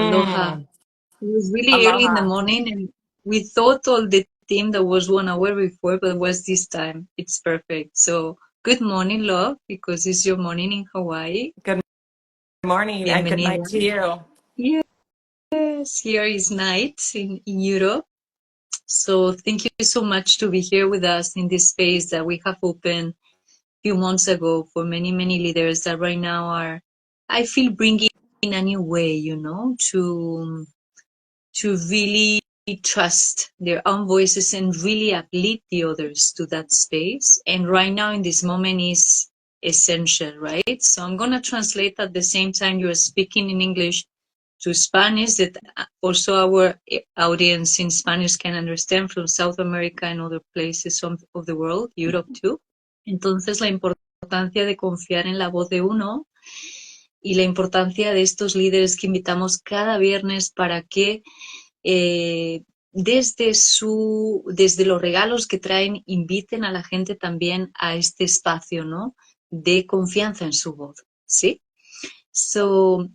Aloha. It was really early in the Aloha. morning, and we thought all the team that was 1 hour before, but it was this time. It's perfect. So good morning, love, because it's your morning in Hawaii. Good morning and good night Bienvenida. to you. Yes, here is night in Europe. So thank you so much to be here with us in this space that we have opened a few months ago for many, many leaders that right now are, I feel, bringing in a new way, to really trust their own voices and really uplift the others to that space. And right now in this moment is essential, right? So I'm going to translate at the same time you're speaking in English to Spanish, that also our audience in Spanish can understand from South America and other places of the world, Europe too. Entonces, la importancia de confiar en la voz de uno y la importancia de estos líderes que invitamos cada viernes para que desde los regalos que traen, inviten a la gente también a este espacio, ¿no? De confianza en su voz, ¿sí? So,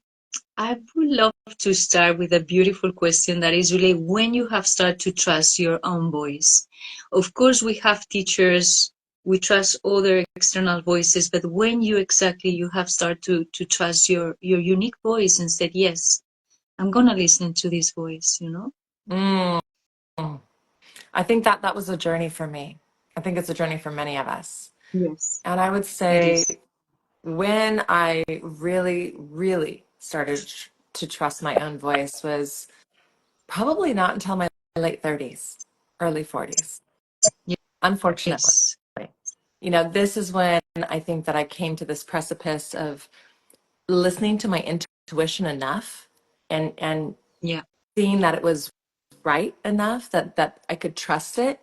I would love to start with a beautiful question that is really when you have started to trust your own voice. Of course, we have teachers, we trust other external voices, but when you have started to trust your unique voice and said, yes, I'm going to listen to this voice, Mm. I think that was a journey for me. I think it's a journey for many of us. Yes, And I would it say is. when I really, really started to trust my own voice was probably not until my late 30s, early 40s, unfortunately. Yes. This is when I think that I came to this precipice of listening to my intuition enough and Yeah. seeing that it was right enough that I could trust it,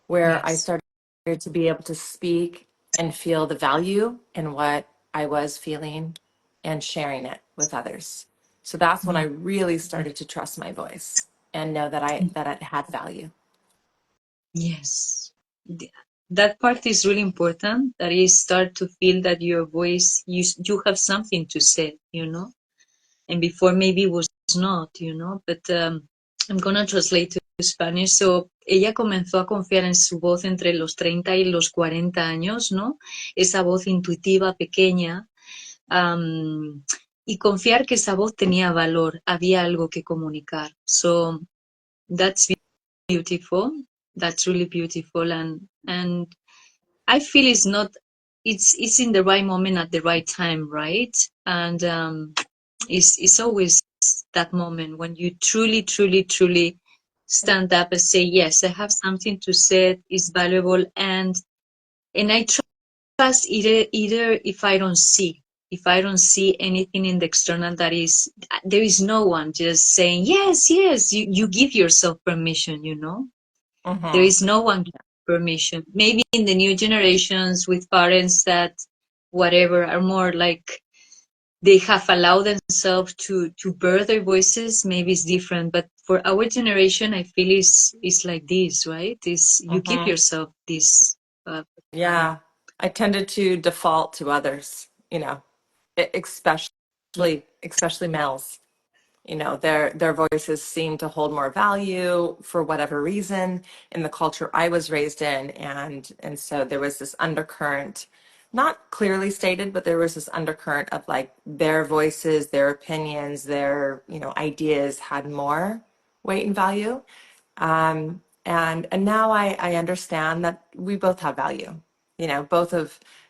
where I Yes. started to be able to speak and feel the value in what I was feeling and sharing it with others. So that's when I really started to trust my voice and know that it had value. Yes. That part is really important, that you start to feel that your voice, you have something to say, and before maybe was not, but I'm going to translate to Spanish. So, ella comenzó a confiar en su voz entre los 30 y los 40 años, ¿no? Esa voz intuitiva, pequeña, y confiar que esa voz tenía valor, había algo que comunicar. So, that's beautiful. That's really beautiful. And I feel it's in the right moment at the right time, right? And it's always that moment when you truly, truly, truly stand up and say, yes, I have something to say, it's valuable, and I trust either if I don't see anything in the external, there is no one just saying, yes, you give yourself permission, there is no one giving permission. Maybe in the new generations with parents that whatever are more like they have allowed themselves to birth their voices, maybe it's different. But for our generation, I feel it's like this, right? You give yourself this. Yeah, I tended to default to others, especially males. Their voices seem to hold more value for whatever reason in the culture I was raised in, and so there was this undercurrent, not clearly stated, but there was this undercurrent of like their voices, their opinions, their ideas had more weight and value. And now I understand that we both have value,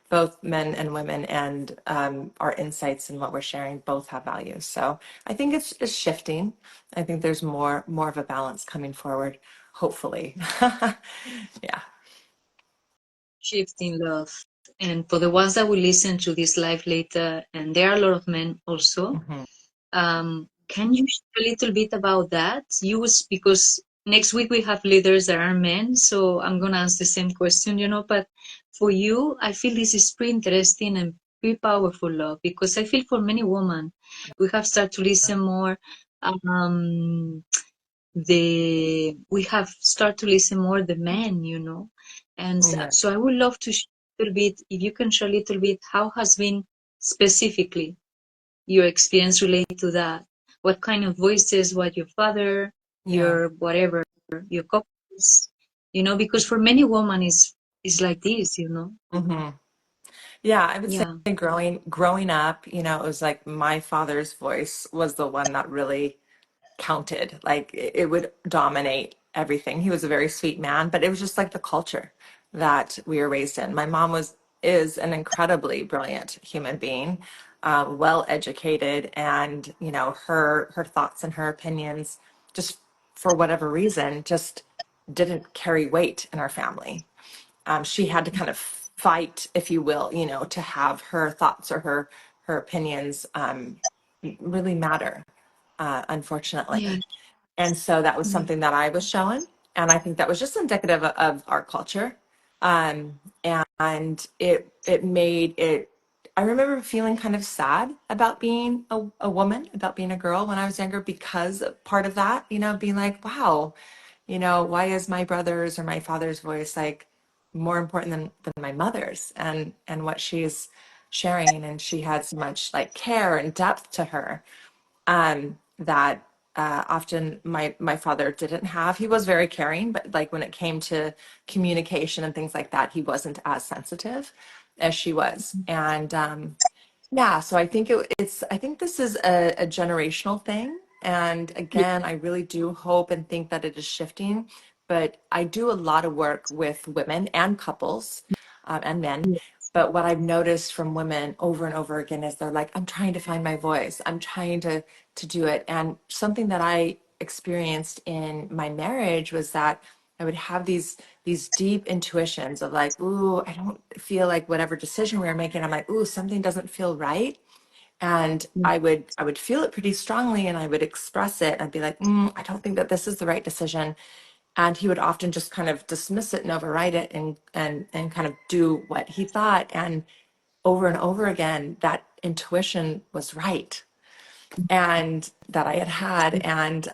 both men and women, and our insights and what we're sharing both have value. So I think it's shifting. I think there's more of a balance coming forward, hopefully. Yeah. Shift in love. And for the ones that will listen to this live later, and there are a lot of men also, can you share a little bit about that? Because next week we have leaders that are men, so I'm going to ask the same question, but for you, I feel this is pretty interesting and be powerful, love, because I feel for many women, we have started to listen more. Um, we have started to listen more the men, you know, and Yeah. so I would love to share a little bit, if you can share a little bit, how has been specifically your experience related to that? What kind of voices? What your father, Yeah. your whatever, your couples, you know? Because for many women, is like this, you know? Hmm. Yeah, I would say Yeah, growing up, you know, it was like my father's voice was the one that really counted. Like it would dominate everything. He was a very sweet man, but it was just like the culture that we were raised in. My mom is an incredibly brilliant human being, well educated, and you know her thoughts and her opinions, just for whatever reason, just didn't carry weight in our family. She had to kind of fight, if you will, you know, to have her thoughts or her opinions really matter, yeah, unfortunately. And so that was yeah, something that I was shown. And I think that was just indicative of our culture. Um, and it made it, I remember feeling kind of sad about being a woman, about being a girl when I was younger, because part of that, you know, being like, wow, you know, why is my brother's or my father's voice like more important than my mother's and what she's sharing? And she had so much like care and depth to her, that often my father didn't have. He was very caring, but like when it came to communication and things like that, he wasn't as sensitive as she was. And yeah, so I think I think this is a generational thing. And yeah, again, I really do hope and think that it is shifting. But I do a lot of work with women and couples, and men. yeah, But what I've noticed from women over and over again is they're like, I'm trying to find my voice. I'm trying to do it. And something that I experienced in my marriage was that I would have these deep intuitions of like, ooh, I don't feel like whatever decision we were making. I'm like, ooh, something doesn't feel right. And yeah, I would feel it pretty strongly, and I would express it. I'd be like, I don't think that this is the right decision. And he would often just kind of dismiss it and override it, and kind of do what he thought. And over again, that intuition was right, and that I had. And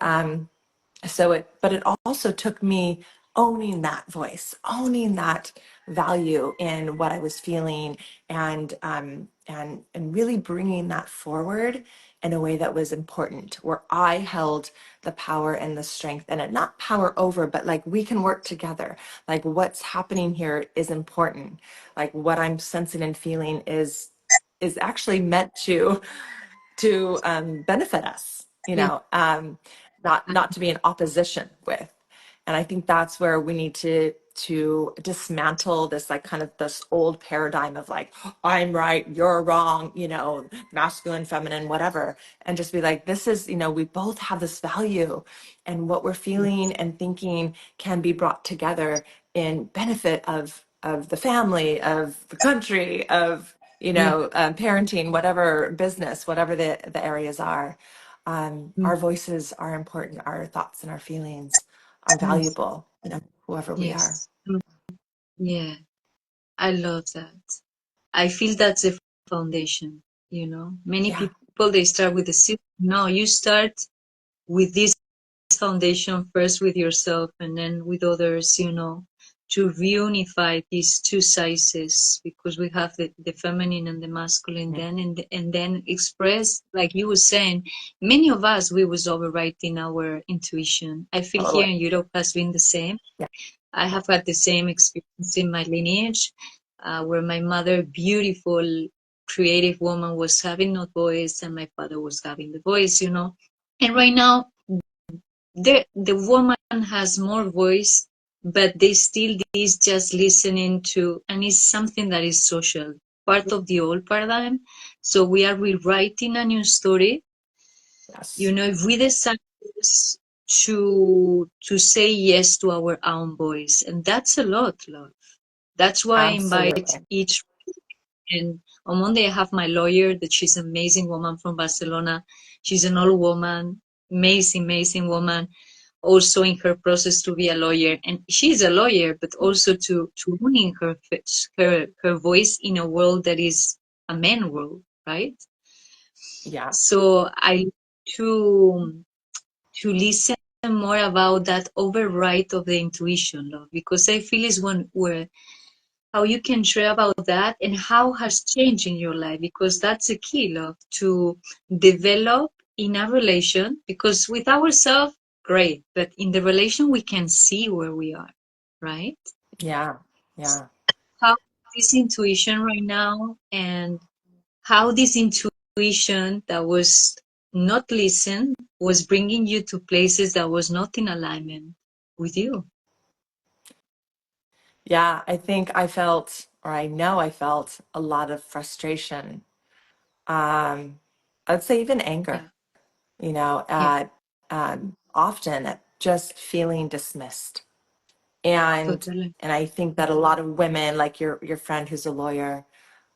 but it also took me owning that voice, owning that value in what I was feeling, and really bringing that forward in a way that was important, where I held the power and the strength in it. Not power over, but like we can work together. Like what's happening here is important. Like what I'm sensing and feeling is actually meant to benefit us, you yeah, know, not to be in opposition with. And I think that's where we need to dismantle this like kind of this old paradigm of like, I'm right, you're wrong, you know, masculine, feminine, whatever, and just be like, this is, you know, we both have this value, and what we're feeling and thinking can be brought together in benefit of the family, of the country, of, you yeah, know, parenting, whatever business, whatever the areas are. mm, Our voices are important. Our thoughts and our feelings are yes, valuable, you know, whoever we are. yes, yeah. I love that. I feel that's the foundation, you know. Many Yeah. people, they start with the system. No, you start with this foundation first with yourself and then with others, you know, to reunify these two sizes, because we have the feminine and the masculine Mhm. then, and then express, like you were saying, many of us, we was overwriting our intuition. I feel here Totally. in Europe has been the same. Yeah. I have had the same experience in my lineage, where my mother, beautiful, creative woman, was having no voice, and my father was having the voice, you know. And right now, the woman has more voice, but they still is just listening to, and it's something that is social, part of the old paradigm. So we are rewriting a new story. You Yes. know, if we decide to say yes to our own voice, and that's a lot, love. That's why I invite Absolutely. each. And on Monday, I have my lawyer, that she's an amazing woman from Barcelona. She's an old woman, amazing, amazing woman, also in her process to be a lawyer. And she's a lawyer, but also to owning her voice in a world that is a man role, right? Yeah. So I to listen more about that override of the intuition, love, because I feel is one where how you can share about that and how has changed in your life, because that's a key, love, to develop in a relation, because with ourselves, great, but in the relation we can see where we are, right? Yeah. Yeah. How this intuition right now, and how this intuition that was not listened was bringing you to places that was not in alignment with you. Yeah. I think I felt, or I know I felt a lot of frustration. I'd say even anger, Yeah, yeah, at often at just feeling dismissed. And totally. and I think that a lot of women, like your friend who's a lawyer,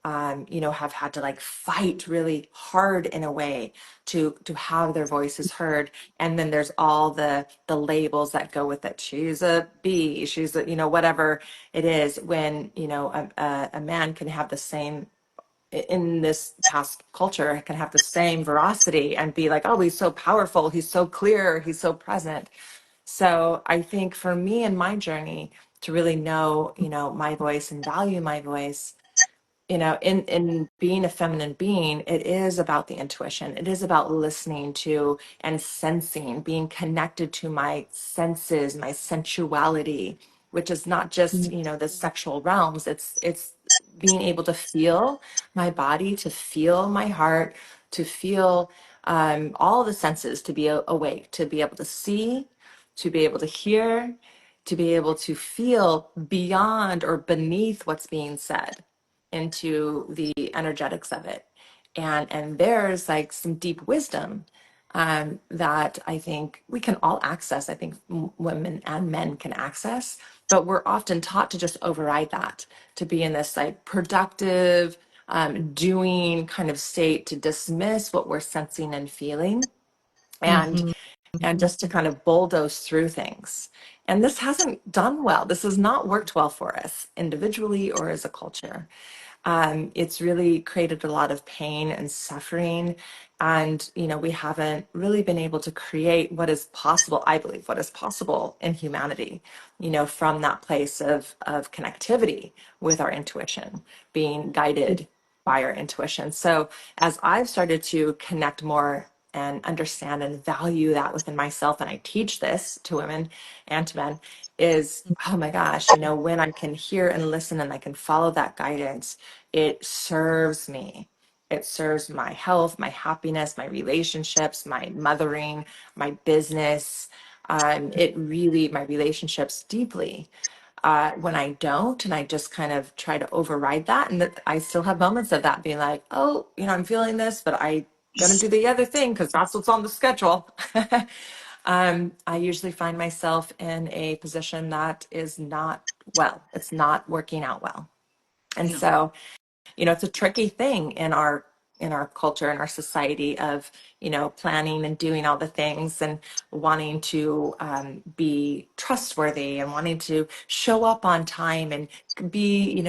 have had to like fight really hard in a way to have their voices heard. And then there's all the labels that go with it. She's a B, she's a, whatever it is. When a man can have the same, in this past culture, can have the same veracity and be like, oh, he's so powerful, he's so clear, he's so present. So I think for me in my journey to really know, my voice and value my voice, in being a feminine being, it is about the intuition. It is about listening to and sensing, being connected to my senses, my sensuality, which is not just, the sexual realms. It's being able to feel my body, to feel my heart, to feel all the senses, to be awake, to be able to see, to be able to hear, to be able to feel beyond or beneath what's being said, into the energetics of it. And there's like some deep wisdom that I think we can all access. I think women and men can access, but we're often taught to just override that, to be in this like productive, doing kind of state, to dismiss what we're sensing and feeling, and Mm-hmm. and just to kind of bulldoze through things. And this hasn't done well. This has not worked well for us individually or as a culture. It's really created a lot of pain and suffering. And, we haven't really been able to create what is possible, I believe, what is possible in humanity, from that place of connectivity with our intuition, being guided by our intuition. So as I've started to connect more and understand and value that within myself, and I teach this to women and to men, is, oh my gosh, when I can hear and listen and I can follow that guidance, it serves me. It serves my health, my happiness, my relationships, my mothering, my business. It really, my relationships deeply. When I don't, and I just kind of try to override that, and that I still have moments of that, being like, oh, I'm feeling this, but I gonna do the other thing because that's what's on the schedule. I usually find myself in a position that is not well. It's not working out well. And No. so, it's a tricky thing in our culture, in our society, of planning and doing all the things and wanting to be trustworthy and wanting to show up on time and be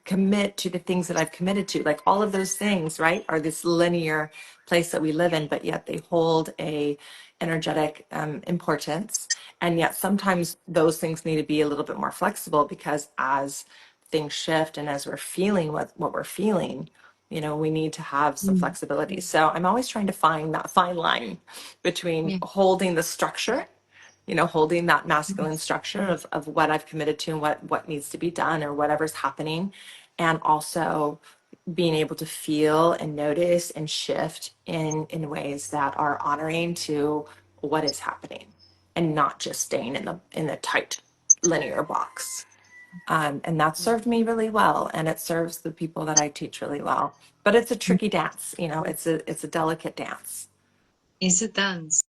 commit to the things that I've committed to. Like all of those things, right, are this linear place that we live in, but yet they hold a energetic importance. And yet sometimes those things need to be a little bit more flexible, because as things shift and as we're feeling what we're feeling, we need to have some Mm. flexibility. So I'm always trying to find that fine line between Yeah. holding the structure, holding that masculine structure of what I've committed to and what needs to be done or whatever's happening, and also being able to feel and notice and shift in ways that are honoring to what is happening, and not just staying in the tight linear box. And that served me really well, and it serves the people that I teach really well. But it's a tricky dance, it's a delicate dance. It's a dance.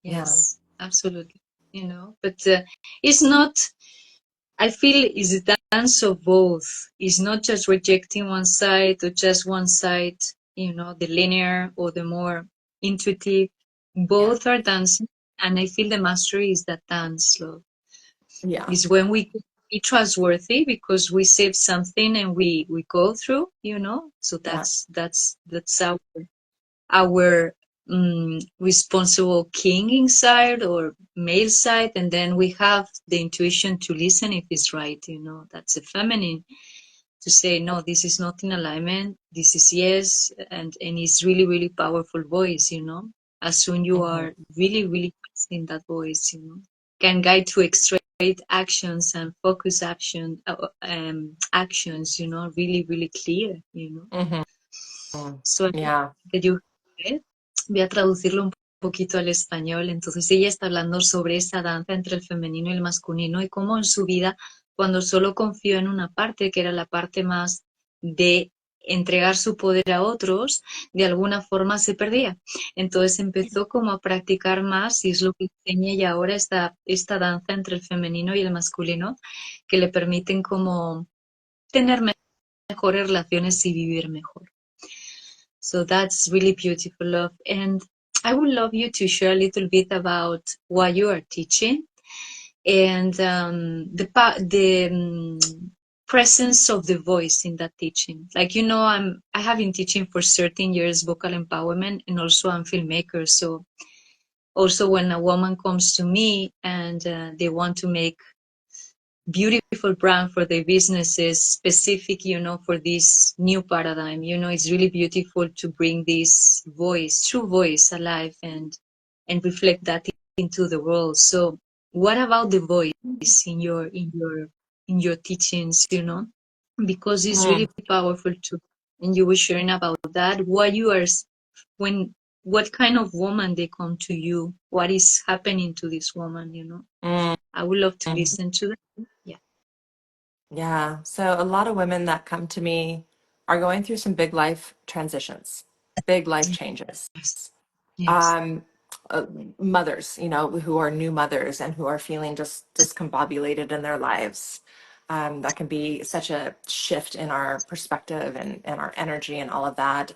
Yeah, Yes, absolutely. But it's not, I feel it's a dance of both. It's not just rejecting one side or just one side, the linear or the more intuitive. yeah, Both are dancing. And I feel the mastery is that dance, love. yeah, Is when we can be trustworthy because we save something and we go through, you know. So Yeah. that's our responsible king inside or male side, and then we have the intuition to listen if it's right, you know. That's the feminine to say no, this is not in alignment, this is yes, and it's really really powerful voice, you know. As soon you Hmm. are really in that voice, you know, can guide to extract actions and focus actions, you know, really clear, you know. Hmm. So Yeah. que you voy a traducirlo un poquito al español. Entonces ella está hablando sobre esa danza entre el femenino y el masculino y cómo en su vida, cuando solo confió en una parte, que era la parte más de entregar su poder a otros, de alguna forma se perdía. Entonces empezó como a practicar más y es lo que enseña ella ahora esta danza entre el femenino y el masculino que le permiten como tener mejores relaciones y vivir mejor. So that's really beautiful, love. And I would love you to share a little bit about what you are teaching and the presence of the voice in that teaching. Like, you know, I have been teaching for 13 years vocal empowerment, and also I'm filmmaker. So also when a woman comes to me and they want to make beautiful brand for their businesses specific, you know, for this new paradigm, you know, it's really beautiful to bring this voice, true voice, alive and reflect that into the world. So what about the voice in your teachings, you know, because it's really Mm. powerful too. And you were sharing about that, what you are when what kind of woman they come to you, what is happening to this woman, you know. Mm. I would love to listen to that. Yeah. Yeah. So a lot of women that come to me are going through some big life transitions, big life changes. Yes. Yes. um, uh, Mothers, you know, who are new mothers and who are feeling just discombobulated in their lives. That can be such a shift in our perspective and our energy and all of that.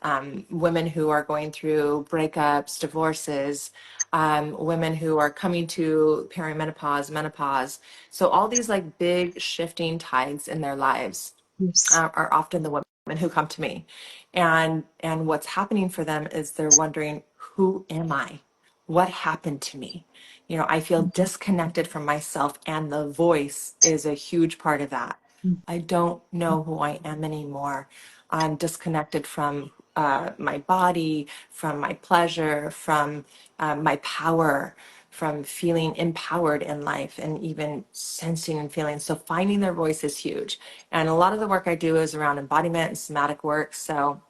Women who are going through breakups, divorces, women who are coming to perimenopause, menopause. So all these like big shifting tides in their lives Yes. are often the women who come to me, and what's happening for them is they're wondering, who am I? What happened to me? You know, I feel disconnected from myself, and the voice is a huge part of that. I don't know who I am anymore. I'm disconnected from my body, from my pleasure, from my power, from feeling empowered in life and even sensing and feeling. So finding their voice is huge. And a lot of the work I do is around embodiment and somatic work. So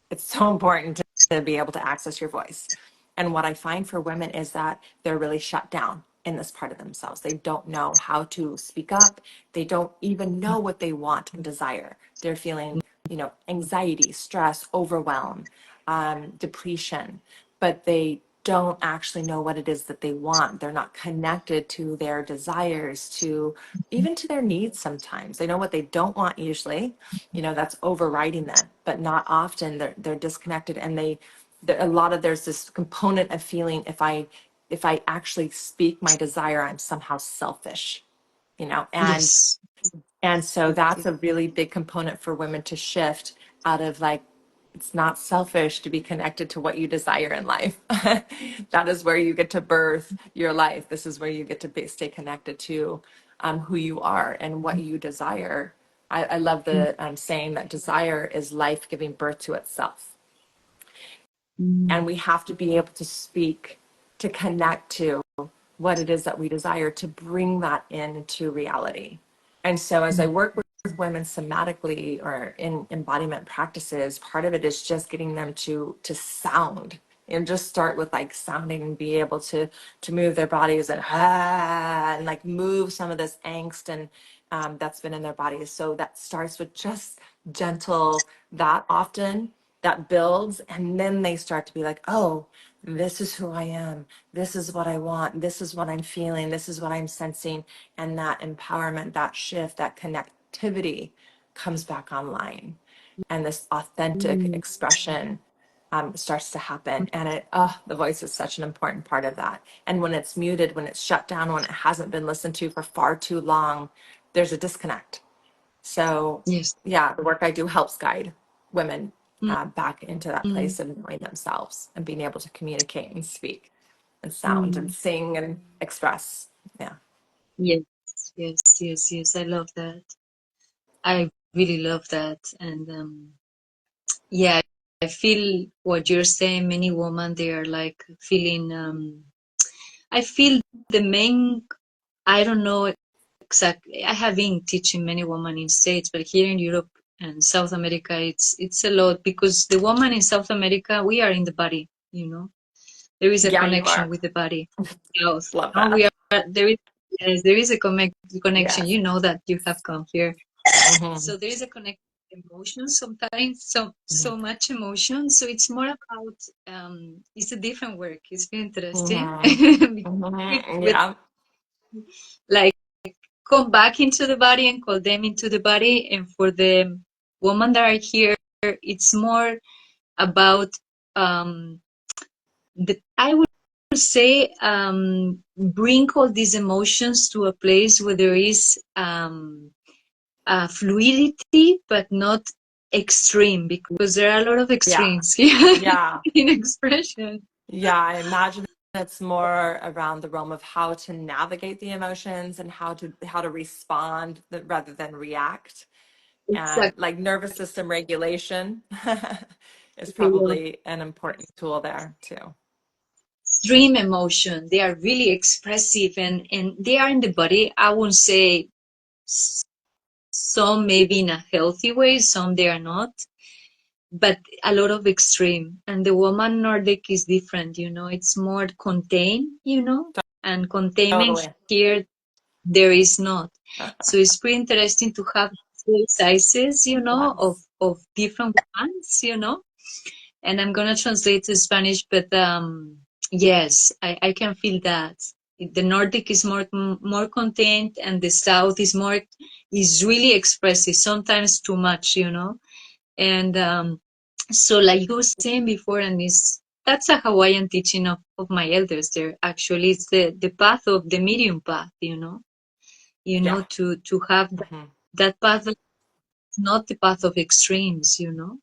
it's so important to be able to access your voice. And what I find for women is that they're really shut down in this part of themselves. They don't know how to speak up. They don't even know what they want and desire. They're feeling, you know, anxiety, stress, overwhelm, depletion, but they don't actually know what it is that they want. They're not connected to their desires, to even to their needs sometimes. They know what they don't want usually, you know, that's overriding them, but not often. They're disconnected, and a lot of there's this component of feeling, if I actually speak my desire, I'm somehow selfish, you know. Yes. And so that's a really big component for women to shift out of, like, it's not selfish to be connected to what you desire in life. That is where you get to birth your life. This is where you get to stay connected to who you are and what you desire. I love the saying that desire is life giving birth to itself. And we have to be able to speak, to connect to what it is that we desire, to bring that into reality. And so as I work with women somatically or in embodiment practices, part of it is just getting them to sound, and just start with like sounding and be able to move their bodies and like move some of this angst and that's been in their bodies. So that starts with just gentle, that often that builds, and then they start to be like, oh, this is who I am, this is what I want, this is what I'm feeling, this is what I'm sensing. And that empowerment, that shift, that connectivity comes back online, and this authentic expression starts to happen. And the voice is such an important part of that. And when it's muted, when it's shut down, when it hasn't been listened to for far too long, there's a disconnect. So Yes. yeah, the work I do helps guide women Mm, back into that mm, place of knowing themselves and being able to communicate and speak and sound and mm. sing and express. Yeah. Yes, yes, yes, yes. I love that. I really love that. And yeah, I feel what you're saying. Many women, they are like feeling, I feel the main, I don't know exactly. I have been teaching many women in States, but here in Europe and South America, it's a lot because the woman in South America, we are in the body, you know. There is a Yeah, you connection are. with the body. South, Love no, we that. are there is yes, there is a connection. Yes. You know that you have come here. Hmm. So there is a connection with emotion sometimes, so much emotion. So it's more about it's a different work. It's very interesting. Hmm. Hmm. With Yeah. like come back into the body and call them into the body. And for the women that are here, it's more about I would say bring all these emotions to a place where there is fluidity, but not extreme, because there are a lot of Yeah. extremes here Yeah. in expression. Yeah. I imagine it's more around the realm of how to navigate the emotions and how to respond rather than react. And Exactly. like nervous system regulation is probably an important tool there too. Extreme emotion. They are really expressive and they are in the body. I won't say some maybe in a healthy way, some they are not, but a lot of extreme. And the woman Nordic is different, you know, it's more contained, you know, and containment Totally. here there is not. So it's pretty interesting to have full sizes, you know, Yes. of different ones, you know. And I'm gonna translate to Spanish, but yes, I can feel that. The Nordic is more contained, and the South is really expressive, sometimes too much, you know. And so, like you were saying before, and that's a Hawaiian teaching of my elders. There actually, it's the path of the medium path, Yeah. to have Hmm. that path, not the path of extremes, you know.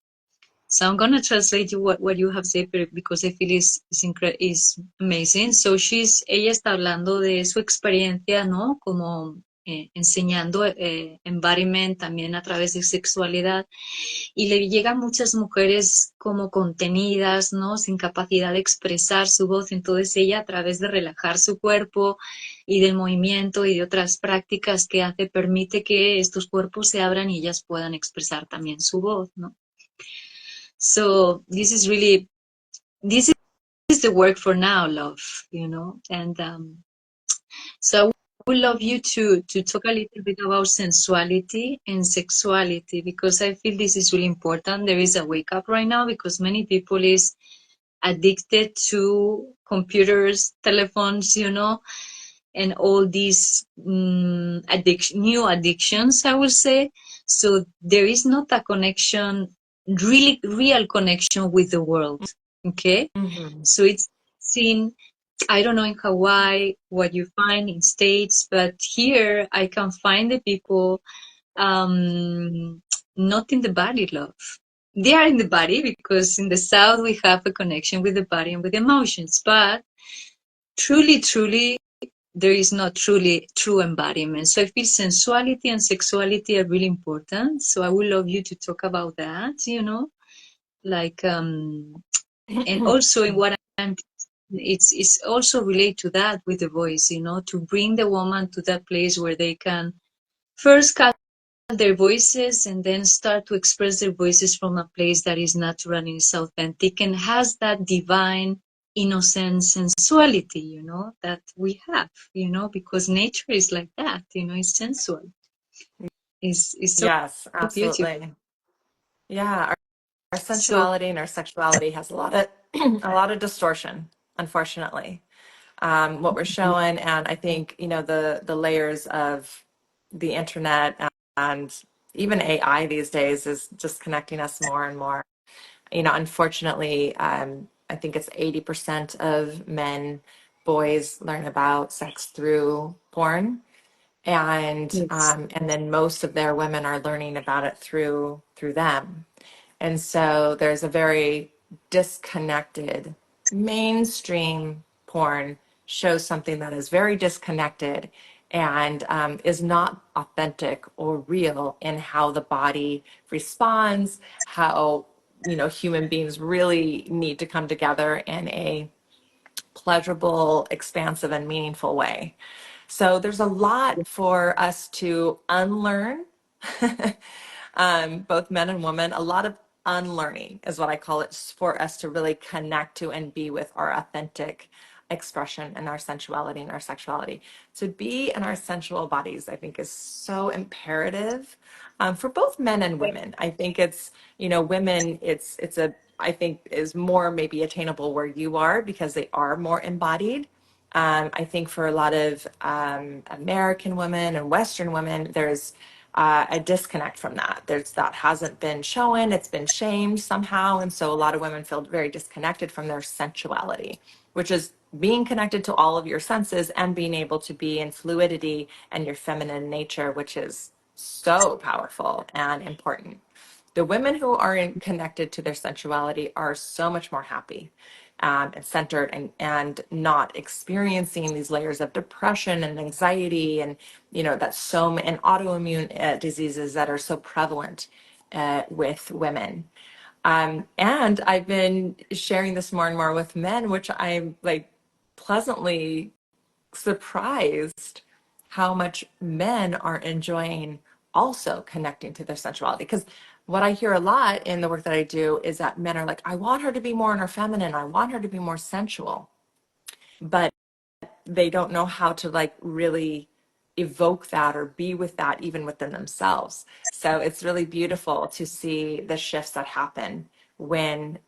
So I'm gonna translate you what you have said, because I feel is amazing. So ella está hablando de su experiencia, ¿no? Como enseñando embodiment también a través de sexualidad, y le llegan muchas mujeres como contenidas, ¿no? Sin capacidad de expresar su voz. Entonces ella, a través de relajar su cuerpo y del movimiento y de otras prácticas que hace, permite que estos cuerpos se abran y ellas puedan expresar también su voz, ¿no? So this is the work for now, love, you know. And so I would love you to talk a little bit about sensuality and sexuality, because I feel this is really important. There is a wake up right now because many people is addicted to computers, telephones, you know, and all these new addictions, I would say. So there is not a connection, really real connection with the world. Okay, Hmm. so it's seen. I don't know in Hawaii what you find in States, but here I can find the people um, not in the body, love. They are in the body because in the South we have a connection with the body and with emotions, but truly, there is not truly true embodiment. So I feel sensuality and sexuality are really important. So I would love you to talk about that, you know, like and also in what I'm it's also relate to that with the voice, you know, to bring the woman to that place where they can first cut their voices and then start to express their voices from a place that is natural and is authentic and has that divine innocent sensuality, you know, that we have, you know, because nature is like that, you know, it's sensual. It's so Yes, beautiful. absolutely. Yeah, our So sensuality and our sexuality has a lot of a lot of distortion, unfortunately. What we're showing, and I think the layers of the internet and even AI these days is just connecting us more and more. Unfortunately, I think it's 80% of men, boys learn about sex through porn, Yes. And then most of their women are learning about it through them. And so there's a very disconnected mainstream porn shows something that is very disconnected and is not authentic or real in how the body responds, how human beings really need to come together in a pleasurable, expansive, and meaningful way. So there's a lot for us to unlearn, both men and women. A lot of unlearning is what I call it, for us to really connect to and be with our authentic expression and our sensuality and our sexuality. To be in our sensual bodies, I think, is so imperative for both men and women. I think it's, women, it's a, I think is more maybe attainable where you are because they are more embodied. I think for a lot of American women and Western women, there's a disconnect from that. That hasn't been shown, it's been shamed somehow. And so a lot of women feel very disconnected from their sensuality, which is being connected to all of your senses and being able to be in fluidity and your feminine nature, which is so powerful and important. The women who are connected to their sensuality are so much more happy and centered, and not experiencing these layers of depression and anxiety and and autoimmune diseases that are so prevalent with women. And I've been sharing this more and more with men, which I'm like pleasantly surprised how much men are enjoying also connecting to their sensuality. Because what I hear a lot in the work that I do is that men are like, I want her to be more in her feminine, I want her to be more sensual. But they don't know how to like really evoke that or be with that even within themselves. So it's really beautiful to see the shifts that happen when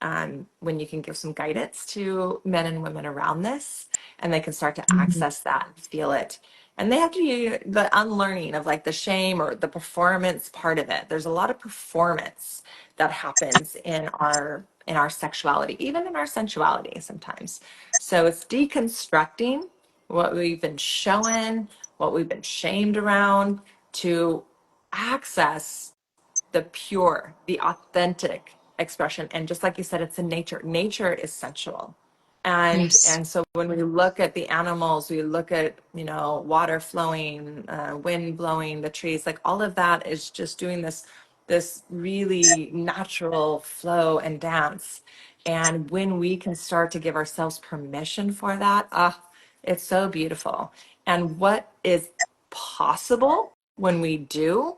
you can give some guidance to men and women around this, and they can start to Mhm. access that and feel it. And they have to do the unlearning of like the shame or the performance part of it. There's a lot of performance that happens in our sexuality, even in our sensuality sometimes. So it's deconstructing what we've been shown, what we've been shamed around, to access the pure, the authentic expression. And just like you said, it's in nature. Nature is sensual. Yes. And so when we look at the animals, we look at, water flowing, wind blowing, the trees, like all of that is just doing this really natural flow and dance. And when we can start to give ourselves permission for that, it's so beautiful. And what is possible when we do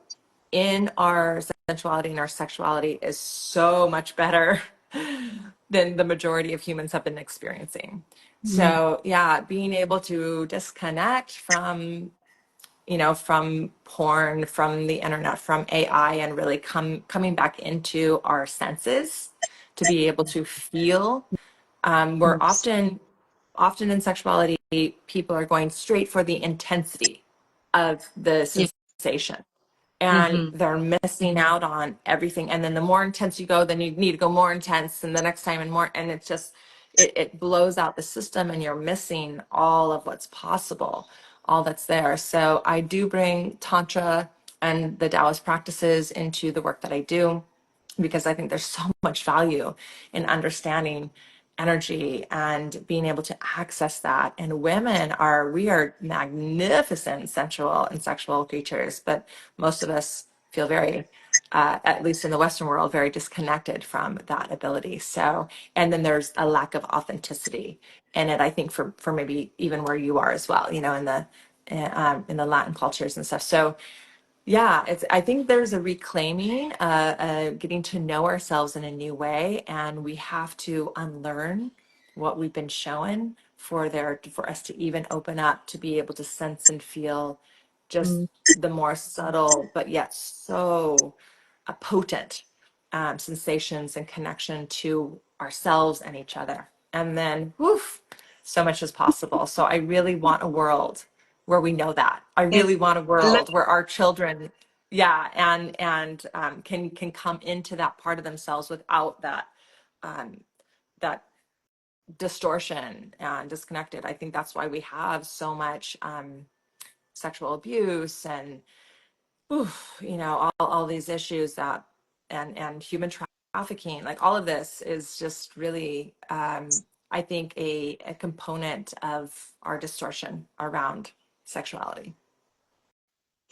in our sensuality and our sexuality is so much better than the majority of humans have been experiencing. Mhm. So yeah, being able to disconnect from porn, from the internet, from AI, and really coming back into our senses to be able to feel. We're Yes. often in sexuality, people are going straight for the intensity of the Yeah. sensation, and Mm-hmm. they're missing out on everything. And then the more intense you go, then you need to go more intense, and the next time and more, and it's just it blows out the system, and you're missing all of what's possible, all that's there. So I do bring tantra and the Taoist practices into the work that I do, because I think there's so much value in understanding energy and being able to access that. And we are magnificent sensual and sexual creatures, but most of us feel very, at least in the Western world, very disconnected from that ability. So, and then there's a lack of authenticity in it, I think, for maybe even where you are as well, in the Latin cultures and stuff. So yeah, I think there's a reclaiming, getting to know ourselves in a new way, and we have to unlearn what we've been shown for us to even open up to be able to sense and feel just Mm. the more subtle but yet so potent sensations and connection to ourselves and each other. And then, woof, so much is possible. So I really want a world where we know that. I And really want a like, world where our children, yeah, and can come into that part of themselves without um, that distortion and disconnected. I think that's why we have so much sexual abuse and, you know, all these issues that, and human trafficking, like all of this is just really, I think a component of our distortion around sexuality.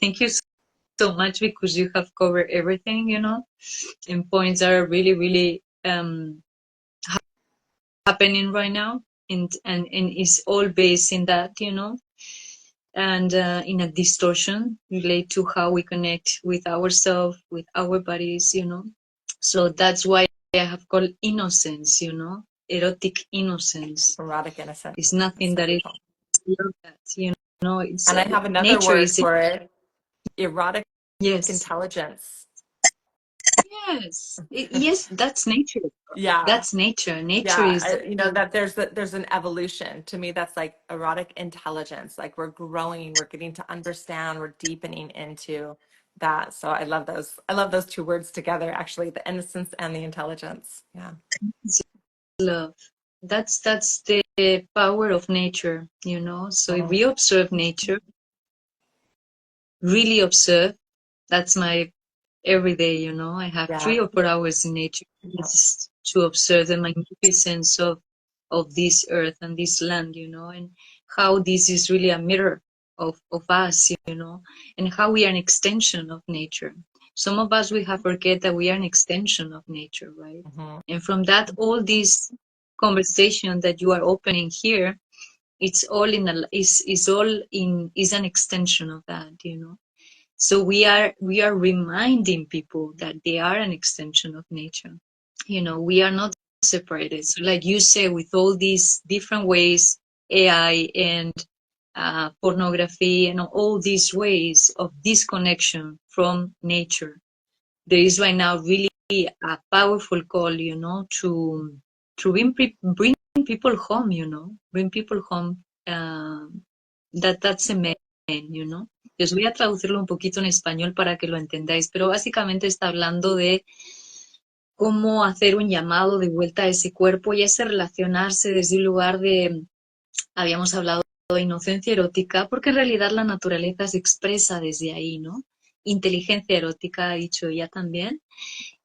Thank you so much, because you have covered everything, you know, and points that are really, really happening right now, and it's all based in that, you know, and in a distortion relate to how we connect with ourselves, with our bodies, you know. So that's why I have called innocence, you know, erotic innocence. Erotic innocence. It's nothing that is that, you know. It's And I have another nature word is for it: erotic yes, intelligence. yes, yes. That's nature. Yeah. That's nature. Nature Yeah, is you know that there's an evolution. To me, that's like erotic intelligence. Like we're growing, we're getting to understand, we're deepening into that. So I love those. I love those two words together, actually, the innocence and the intelligence. Yeah. love. That's the power of nature, you know. So if Mhm. we observe nature, really observe, that's my every day, you know. I have Yeah. 3 or 4 hours in nature Yeah. just to observe the magnificence of this earth and this land, you know, and how this is really a mirror of us, you know, and how we are an extension of nature. Some of us, we have forget that we are an extension of nature, right? Mhm. And from that, all this conversation that you are opening here, it's all in a is all in is an extension of that, you know. So we are reminding people that they are an extension of nature. You know, we are not separated. So like you say, with all these different ways, AI and pornography and all these ways of disconnection from nature, there is right now really a powerful call, you know, to bring people home, you know, bring people home. That's a man, you know. Les voy a traducirlo un poquito en español para que lo entendáis, pero básicamente está hablando de cómo hacer un llamado de vuelta a ese cuerpo y ese relacionarse desde un lugar de, habíamos hablado de inocencia erótica, porque en realidad la naturaleza se expresa desde ahí, ¿no? Inteligencia erótica, ha dicho ella también,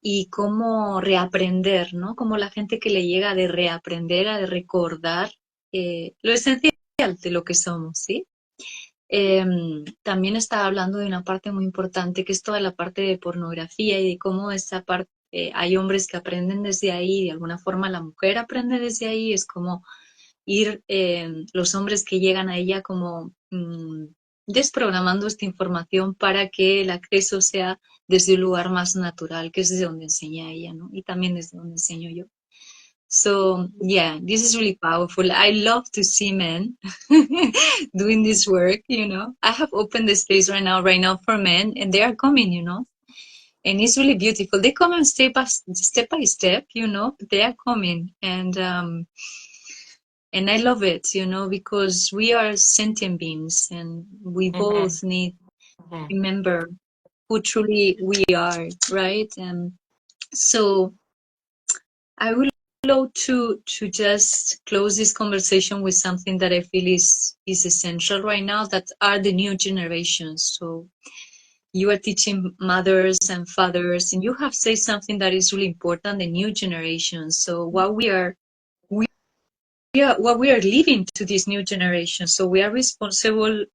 y cómo reaprender, ¿no? Como la gente que le llega de reaprender, a de recordar lo esencial de lo que somos, ¿sí? También estaba hablando de una parte muy importante, que es toda la parte de pornografía y de cómo esa parte, hay hombres que aprenden desde ahí, de alguna forma la mujer aprende desde ahí, es como ir los hombres que llegan a ella como desprogramando esta información para que el acceso sea desde un lugar más natural, que es desde donde enseña ella, ¿no? Y también desde donde enseño yo. So yeah, this is really powerful. I love to see men doing this work, you know. I have opened the space right now for men, and they are coming, you know. And it's really beautiful. They come step by step, you know. They are coming, and I love it, you know, because we are sentient beings, and we Mhm. both need to Mhm. remember who truly we are, right? And so I would love to just close this conversation with something that I feel is essential right now, that are the new generations. So you are teaching mothers and fathers, and you have said something that is really important, the new generation. So what we are leaving to this new generation. So we are responsible,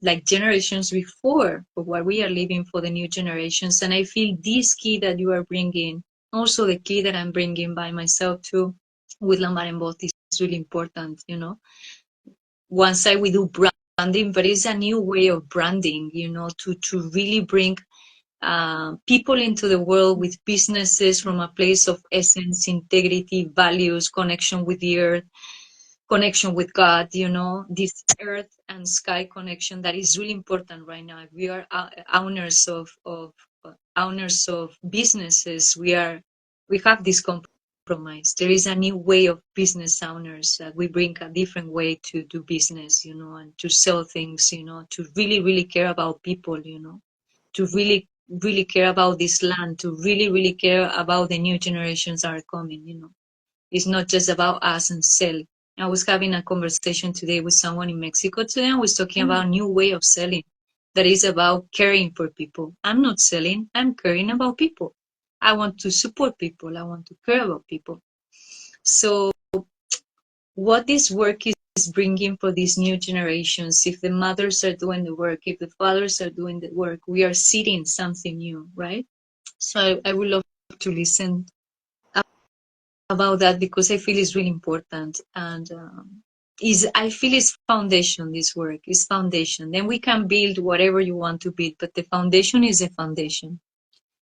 like generations before, for what we are leaving for the new generations. And I feel this key that you are bringing, also the key that I'm bringing by myself too, with Lombard and Both, is really important. You know, one side we do branding, but it's a new way of branding. You know, to really bring people into the world with businesses from a place of essence, integrity, values, connection with the earth, connection with God, you know, this earth and sky connection that is really important right now. We are owners of businesses. We have this compromise. There is a new way of business owners that we bring a different way to do business, you know, and to sell things, you know, to really, really care about people, you know, to really, really care about this land, to really, really care about the new generations that are coming, you know. It's not just about us and sell. I was having a conversation today with someone in Mexico today, and was talking about a new way of selling that is about caring for people. I'm not selling, I'm caring about people. I want to support people. I want to care about people. So what this work is bringing for these new generations, if the mothers are doing the work, if the fathers are doing the work, we are seeding something new, right? So I would love to listen about that, because I feel it's really important, and I feel it's foundation. This work is foundation. Then we can build whatever you want to build, but the foundation is a foundation.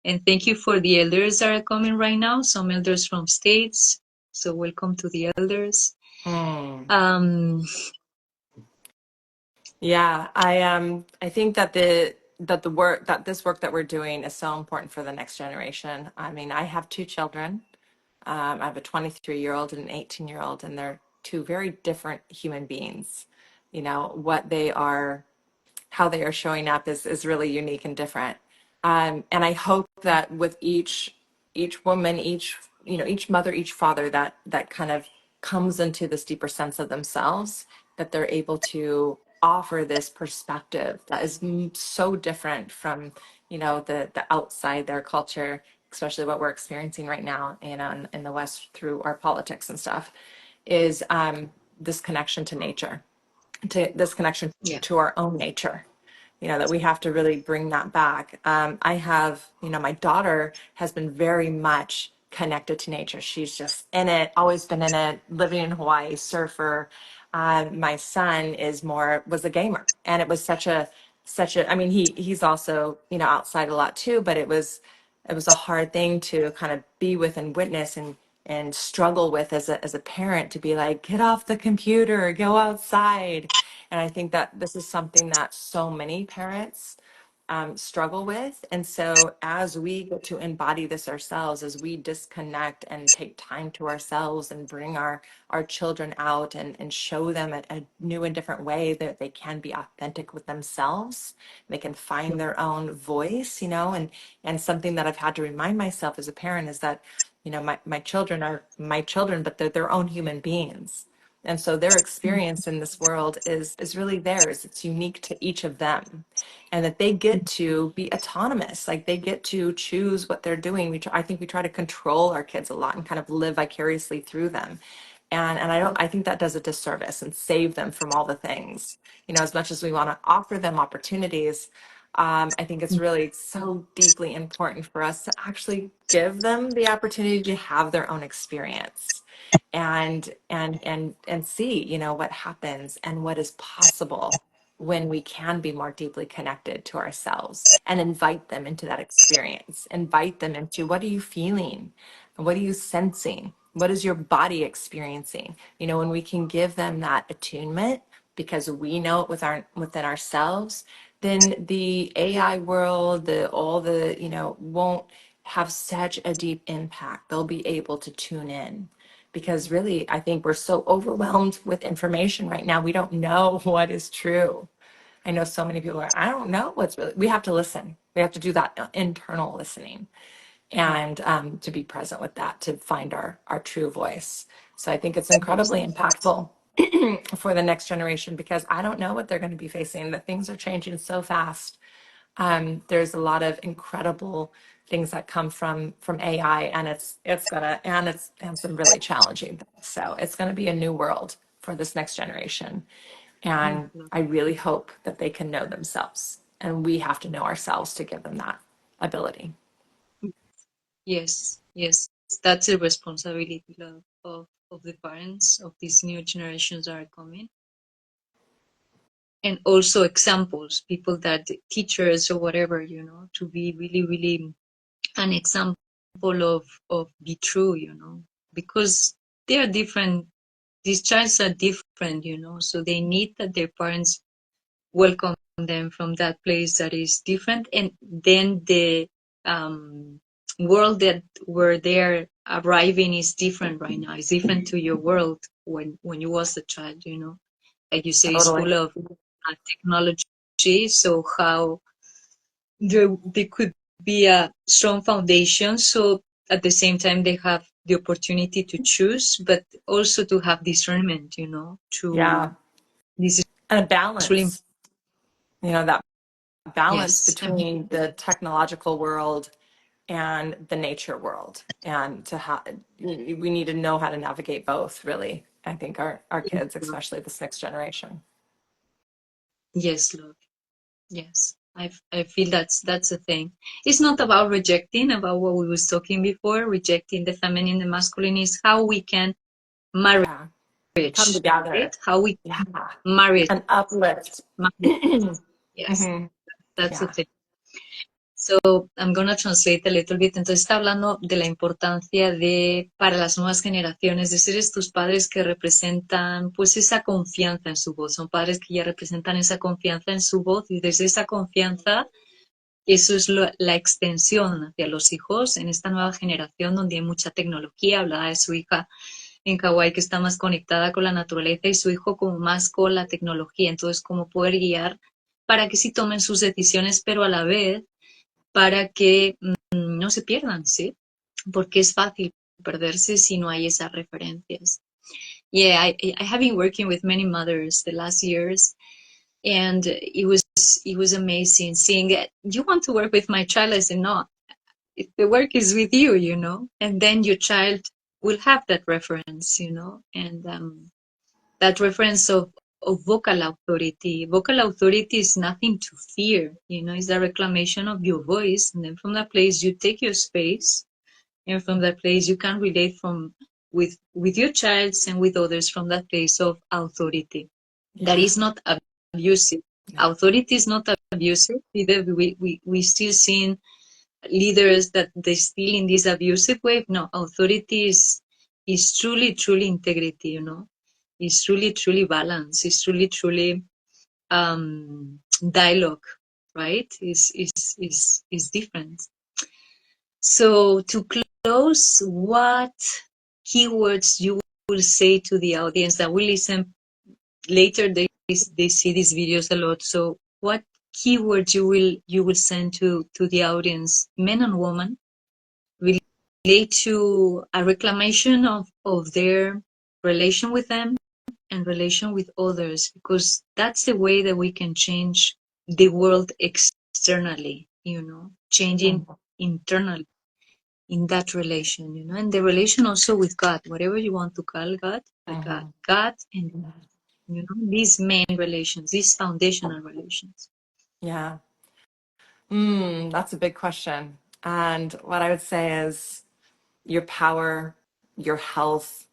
And thank you for the elders that are coming right now. Some elders from States, so welcome to the elders. Yeah, I think that this work that we're doing is so important for the next generation. I mean, I have two children. I have a 23-year-old and an 18-year-old, and they're two very different human beings. You know, what they are, how they are showing up is really unique and different. And I hope that with each woman, each mother, each father that kind of comes into this deeper sense of themselves, that they're able to offer this perspective that is so different from, the outside their culture, especially what we're experiencing right now, in the West through our politics and stuff, is this connection to nature, to this connection Yeah. to our own nature, that we have to really bring that back. I have, my daughter has been very much connected to nature. She's just in it, always been in it, living in Hawaii, surfer. My son was a gamer, and it was I mean, he's also, outside a lot too, but it was a hard thing to kind of be with and witness and struggle with as a parent, to be like, get off the computer, go outside. And I think that this is something that so many parents struggle with. And so as we get to embody this ourselves, as we disconnect and take time to ourselves and bring our children out and show them a new and different way that they can be authentic with themselves, they can find their own voice, and something that I've had to remind myself as a parent is that, my children are my children, but they're their own human beings. And so their experience in this world is really theirs. It's unique to each of them. And that they get to be autonomous, like they get to choose what they're doing. I think we try to control our kids a lot and kind of live vicariously through them. And I think that does a disservice and save them from all the things. As much as we want to offer them opportunities, I think it's really so deeply important for us to actually give them the opportunity to have their own experience and see, what happens and what is possible when we can be more deeply connected to ourselves, and invite them into that experience, invite them into, what are you feeling? What are you sensing? What is your body experiencing? When we can give them that attunement, because we know it within ourselves, then the AI world, all the, won't have such a deep impact. They'll be able to tune in, because really, I think we're so overwhelmed with information right now. We don't know what is true. I know so many people I don't know what's really, we have to listen. We have to do that internal listening, and to be present with that, to find our true voice. So I think it's incredibly impactful for the next generation, because I don't know what they're going to be facing. The things are changing so fast. There's a lot of incredible things that come from AI, and and some really challenging things. So it's going to be a new world for this next generation. And I really hope that they can know themselves, and we have to know ourselves to give them that ability. Yes, yes. That's a responsibility of the parents of these new generations that are coming. And also examples, people that teachers or whatever, to be really, really an example of be true, because they are different. These childs are different, so they need that their parents welcome them from that place that is different. And then the world that where they're arriving is different right now. It's different to your world when you was a child, like you say, it's Totally. full of technology. So how there could be a strong foundation, so at the same time they have the opportunity to choose, but also to have discernment, you know, Yeah. this is And a really, balance, that balance yes, between the technological world and the nature world. And we need to know how to navigate both, really. I think our kids, especially this next generation. yes, love. Yes, I feel that's a thing. It's not about rejecting, about what we was talking before, rejecting the feminine, the masculine is how we can marriage, Yeah. Come together. right? How we Yeah. marriage, An uplift. marriage. Yes, Hmm. that's the Yeah. thing. So I'm gonna translate a little bit. Entonces está hablando de la importancia de, para las nuevas generaciones, de ser estos padres que representan pues esa confianza en su voz. Son padres que ya representan esa confianza en su voz y desde esa confianza eso es la extensión hacia los hijos en esta nueva generación donde hay mucha tecnología. Hablaba de su hija en Hawái que está más conectada con la naturaleza y su hijo como más con la tecnología. Entonces, cómo poder guiar para que sí tomen sus decisiones, pero a la vez para que no se pierdan, ¿sí? Porque es fácil perderse si no hay esas referencias. Yeah, I have been working with many mothers the last years, and it was amazing seeing it. You want to work with my child? I said, no, the work is with you, you know, and then your child will have that reference, you know, and that reference of vocal authority. Vocal authority is nothing to fear, you know, it's the reclamation of your voice. And then from that place, you take your space. And from that place, you can relate with your child and with others from that place of authority. That Yeah. is not abusive. Yeah. Authority is not abusive. Either we still seeing leaders that they still in this abusive way. No, authority is truly, truly integrity, you know. It's truly, truly balance. It's truly, truly dialogue, right? Is different. So to close, what keywords you will say to the audience that will listen later? They see these videos a lot. So what keywords you will send to the audience, men and women, relate to a reclamation of their relation with them and relation with others, because that's the way that we can change the world externally, you know, changing Mhm. internally in that relation, you know, and the relation also with God, whatever you want to call God, but Mhm. God, and you know, these main relations, these foundational relations. Yeah. That's a big question. And what I would say is your power, your health,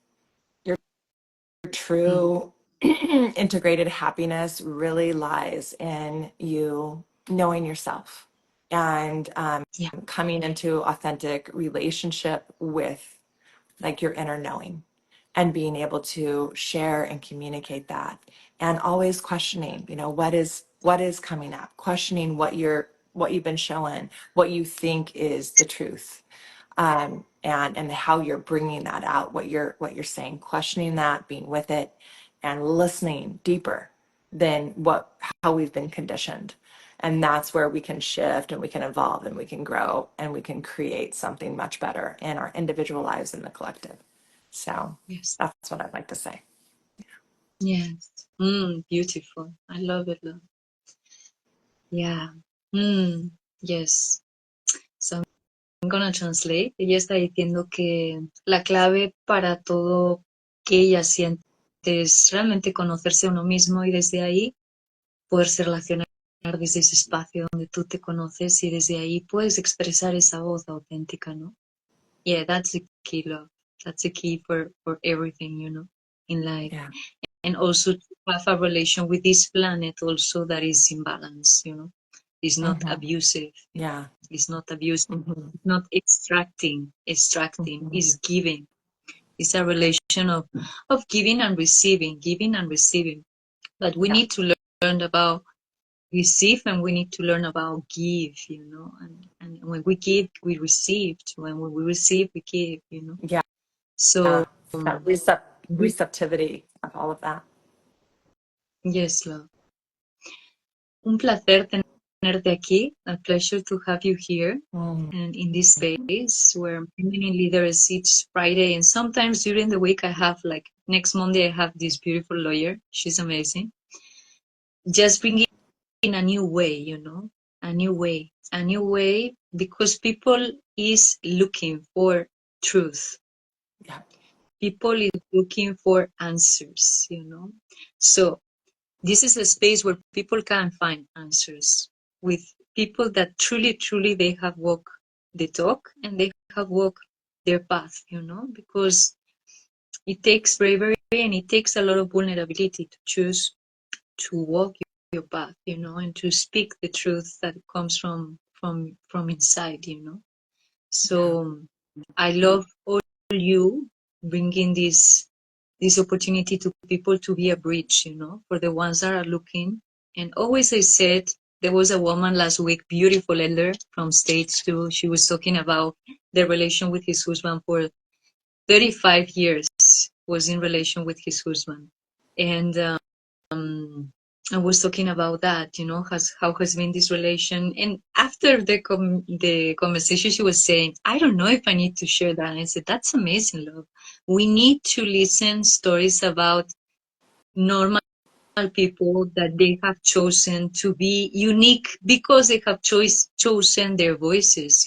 your Mm. true integrated happiness really lies in you knowing yourself and Yeah. coming into authentic relationship with like your inner knowing and being able to share and communicate that and always questioning, what is coming up, questioning what you've been shown, what you think is the truth, and how you're bringing that out, what you're saying, questioning that, being with it, and listening deeper than how we've been conditioned. And that's where we can shift and we can evolve and we can grow and we can create something much better in our individual lives and the collective. So Yes. that's what I'd like to say. Yes. Beautiful. I love it, love. Yeah. Yes. So I'm gonna translate. Ella está diciendo que la clave para todo que ella siente es realmente conocerse a uno mismo y desde ahí poderse relacionar desde ese espacio donde tú te conoces y desde ahí puedes expresar esa voz auténtica, ¿no? Yeah, that's the key, love. That's the key for everything, you know, in life. Yeah. And also to have a relation with this planet also that is in balance, you know. It's not Mhm. abusive. Yeah. It's not abusive. Mhm. It's not extracting. Mhm. It's giving. It's a relation of giving and receiving. But we Yeah. need to learn about receive and we need to learn about give, you know. And when we give, we received. When we receive, we give, you know. Yeah. So That this, receptivity of all of that. yes, love. Un placer tenerte aquí. A pleasure to have you here Mm. and in this space where many leaders each Friday, and sometimes during the week I have, like next Monday, I have this beautiful lawyer. She's amazing. Just bringing in a new way, a new way, because people is looking for truth. Yeah. People is looking for answers, So this is a space where people can find answers with people that truly they have walked the talk and they have walked their path, because it takes bravery and it takes a lot of vulnerability to choose to walk your path, and to speak the truth that comes from inside, So I love all you bringing this opportunity to people to be a bridge, for the ones that are looking. And always I said, there was a woman last week, beautiful elder from States too. She was talking about the relation with his husband for 35 years, was in relation with his husband. And I was talking about that, how has been this relation. And after the conversation, she was saying, I don't know if I need to share that. And I said, that's amazing, love. We need to listen stories about normal people that they have chosen to be unique because they have chosen their voices.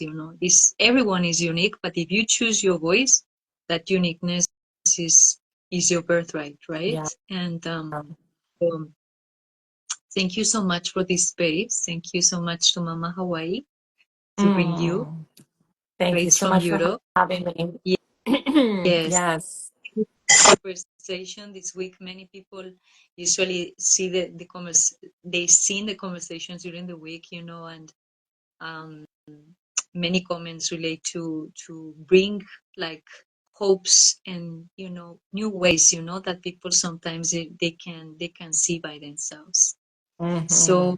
Everyone is unique, but if you choose your voice, that uniqueness is your birthright, right? Yeah. And thank you so much for this space. Thank you so much to Mama Hawaii to bring you Thank you rays so from much for Europe. having me. Yes, Yes. conversation this week. Many people usually see they seen the conversations during the week, and um, many comments relate to bring like hopes and new ways, that people sometimes they can see by themselves. So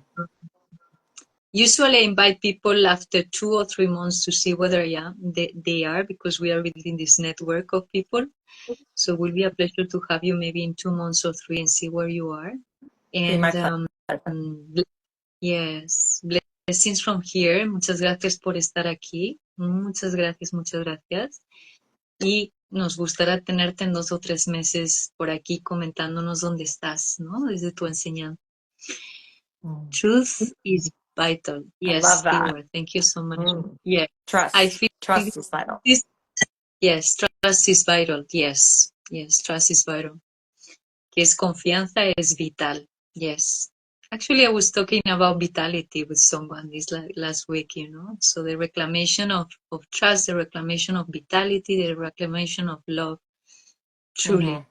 usually I invite people after 2 or 3 months to see whether they are, because we are within this network of people. So it will be a pleasure to have you maybe in 2 months or 3 and see where you are. Be my And pleasure. yes, blessings from here. Muchas gracias por estar aquí. Muchas gracias, muchas gracias. Y nos gustará tenerte en 2 o 3 meses por aquí comentándonos dónde estás, ¿no? Desde tu enseñanza. Truth is vital. I love Yes, that. keyword. Thank you so much. Yeah, I Trust. feel Trust is vital. this. Yes, trust is vital. Yes, trust is vital. Que es confianza es vital. Yes. Actually, I was talking about vitality with someone this last week, So the reclamation of trust, the reclamation of vitality, the reclamation of love, truly.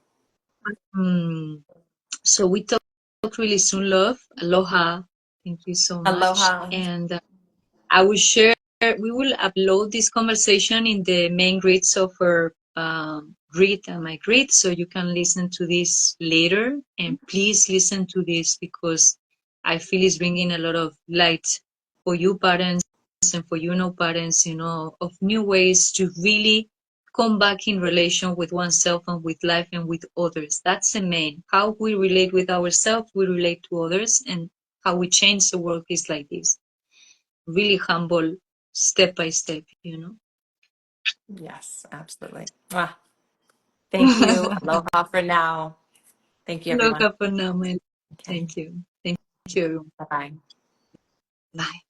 So we talk really soon, love. Aloha. Thank you so much. Aloha. And we will upload this conversation in the main grids of our grid and my grid, so you can listen to this later. And please listen to this, because I feel it's bringing a lot of light for you parents and for you no parents, of new ways to really come back in relation with oneself and with life and with others. That's the main. How we relate with ourselves, we relate to others, and how we change the world is like this. Really humble, step by step, Yes, absolutely. Thank you. Aloha for now. Thank you, everyone. Aloha for now, my. Okay. Thank you. Thank you. Bye-bye. Bye.